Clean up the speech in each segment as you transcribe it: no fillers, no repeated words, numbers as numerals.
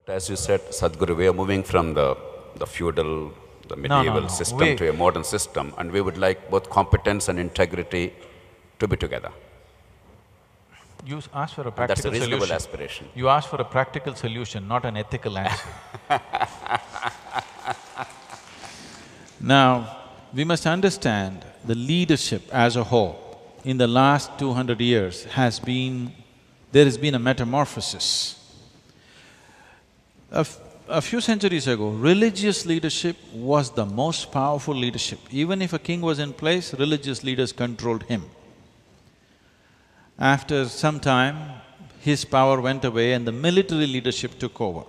As you said, Sadhguru, we are moving from the feudal, the medieval system We, to a modern system, and we would like both competence and integrity to be together. you asked for a And practical that's a reasonable solution. aspiration. You asked for a practical solution, not an ethical answer. Now, we must understand the leadership as a whole in the last 200 years there has been a metamorphosis. A few centuries ago, religious leadership was the most powerful leadership. Even if a king was in place, religious leaders controlled him. After some time, his power went away and the military leadership took over.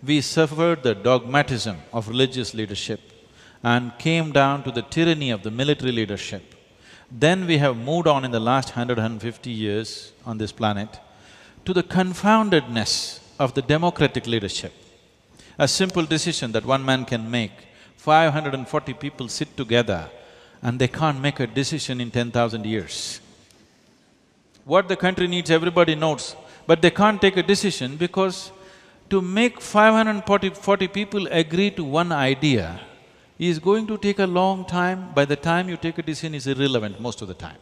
We suffered the dogmatism of religious leadership and came down to the tyranny of the military leadership. Then we have moved on in the last 150 years on this planet to the confoundedness of the democratic leadership. A simple decision that one man can make, 540 people sit together and they can't make a decision in 10,000 years. What the country needs, everybody knows, but they can't take a decision because to make 540 people agree to one idea is going to take a long time. By the time you take a decision, is irrelevant most of the time.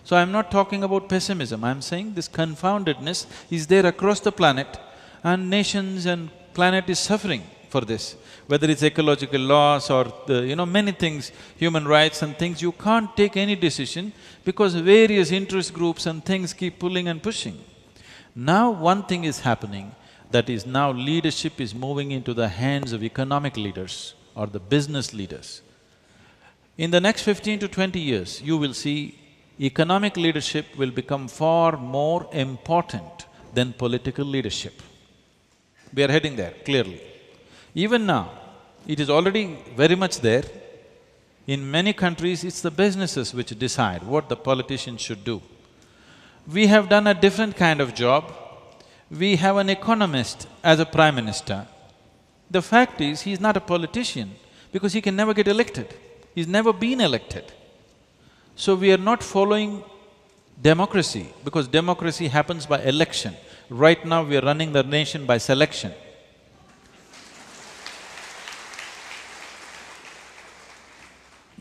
So I'm not talking about pessimism, I'm saying this confoundedness is there across the planet and nations and planet is suffering for this. Whether it's ecological loss or many things, human rights and things, you can't take any decision because various interest groups and things keep pulling and pushing. Now one thing is happening, that is now leadership is moving into the hands of economic leaders or the business leaders. In the next 15 to 20 years, you will see economic leadership will become far more important than political leadership. We are heading there, clearly. Even now, it is already very much there. In many countries, it's the businesses which decide what the politicians should do. We have done a different kind of job. We have an economist as a prime minister. The fact is, he's not a politician because he can never get elected. He's never been elected. So we are not following democracy because democracy happens by election. Right now we are running the nation by selection.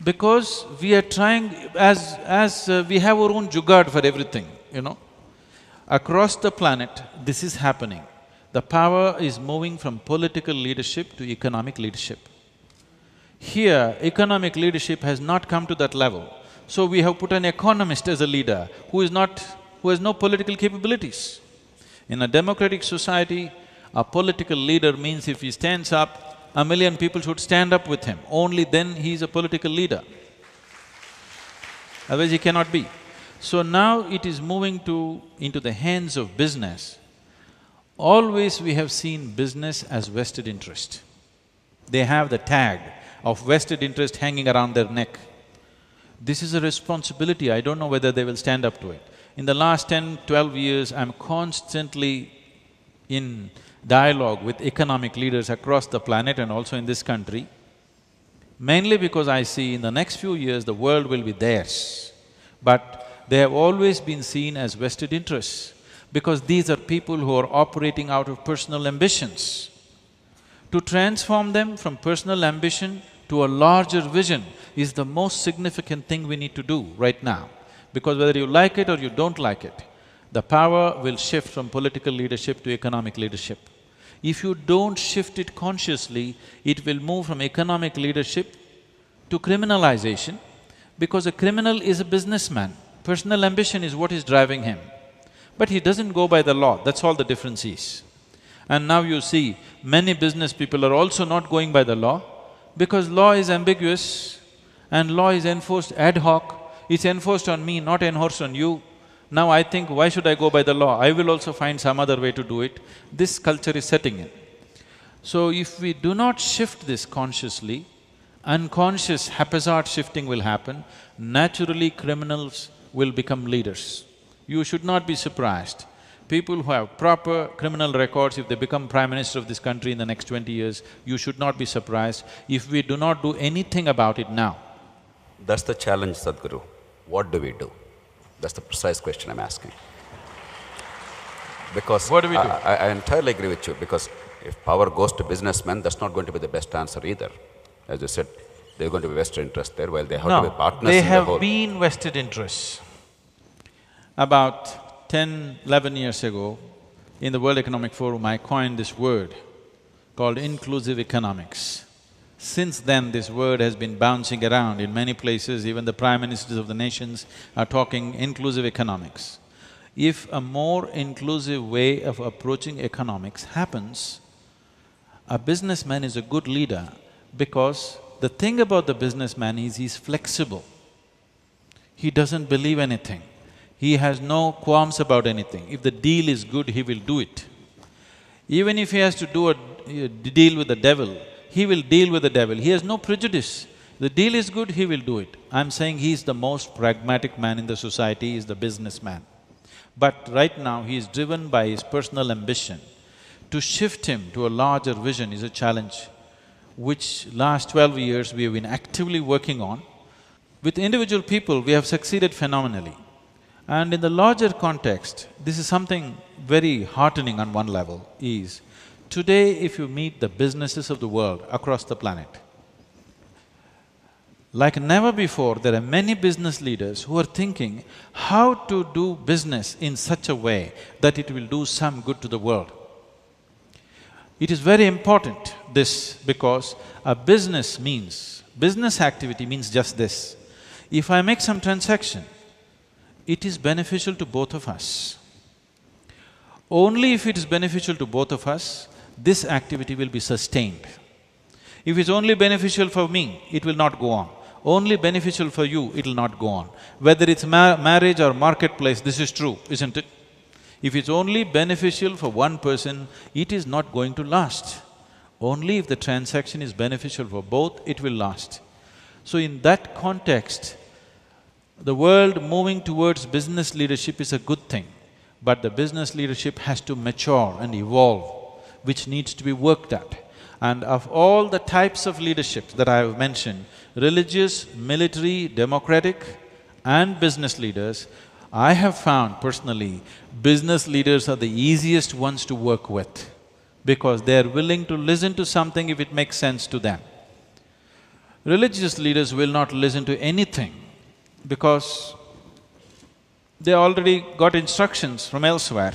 Because we are trying… as we have our own jugaad for everything, Across the planet, this is happening. The power is moving from political leadership to economic leadership. Here, economic leadership has not come to that level. So we have put an economist as a leader who has no political capabilities. In a democratic society, a political leader means if he stands up, 1 million people should stand up with him. Only then he is a political leader. Otherwise he cannot be. So now it is moving into the hands of business. Always we have seen business as vested interest. They have the tag of vested interest hanging around their neck. This is a responsibility, I don't know whether they will stand up to it. In the last 10, 12 years, I'm constantly in dialogue with economic leaders across the planet and also in this country, mainly because I see in the next few years the world will be theirs. But they have always been seen as vested interests because these are people who are operating out of personal ambitions. To transform them from personal ambition to a larger vision is the most significant thing we need to do right now. Because whether you like it or you don't like it, the power will shift from political leadership to economic leadership. If you don't shift it consciously, it will move from economic leadership to criminalization, because a criminal is a businessman. Personal ambition is what is driving him. But he doesn't go by the law, that's all the difference is. And now you see, many business people are also not going by the law, because law is ambiguous and law is enforced ad hoc. It's enforced on me, not enforced on you. Now I think, why should I go by the law? I will also find some other way to do it. This culture is setting in. So if we do not shift this consciously, unconscious haphazard shifting will happen, naturally criminals will become leaders. You should not be surprised. People who have proper criminal records, if they become Prime Minister of this country in the next 20 years, you should not be surprised if we do not do anything about it now. That's the challenge, Sadhguru. What do we do? That's the precise question I'm asking. Because what do we do? I entirely agree with you, because If power goes to businessmen, that's not going to be the best answer either. As you said, there are going to be vested interest there, while they have to be partners they in the have whole. been vested interests. About 10, 11 years ago, in the World Economic Forum, I coined this word called inclusive economics. Since then, this word has been bouncing around in many places, even the prime ministers of the nations are talking inclusive economics. If a more inclusive way of approaching economics happens, a businessman is a good leader because the thing about the businessman is he's flexible. He doesn't believe anything. He has no qualms about anything. If the deal is good, he will do it. Even if he has to do a deal with the devil, he will deal with the devil. He has no prejudice. The deal is good, he will do it. I'm saying he's the most pragmatic man in the society, he's the businessman. But right now, he is driven by his personal ambition. To shift him to a larger vision is a challenge, which last 12 years we have been actively working on. With individual people, we have succeeded phenomenally. And in the larger context, this is something very heartening on one level, is today if you meet the businesses of the world across the planet, like never before, there are many business leaders who are thinking how to do business in such a way that it will do some good to the world. It is very important, this, because a business activity means just this. If I make some transaction, it is beneficial to both of us. Only if it is beneficial to both of us, this activity will be sustained. If it's only beneficial for me, it will not go on. Only beneficial for you, it will not go on. Whether it's marriage or marketplace, this is true, isn't it? If it's only beneficial for one person, it is not going to last. Only if the transaction is beneficial for both, it will last. So in that context, the world moving towards business leadership is a good thing, but the business leadership has to mature and evolve, which needs to be worked at. And of all the types of leadership that I have mentioned, religious, military, democratic and business leaders, I have found personally, business leaders are the easiest ones to work with because they are willing to listen to something if it makes sense to them. Religious leaders will not listen to anything because they already got instructions from elsewhere.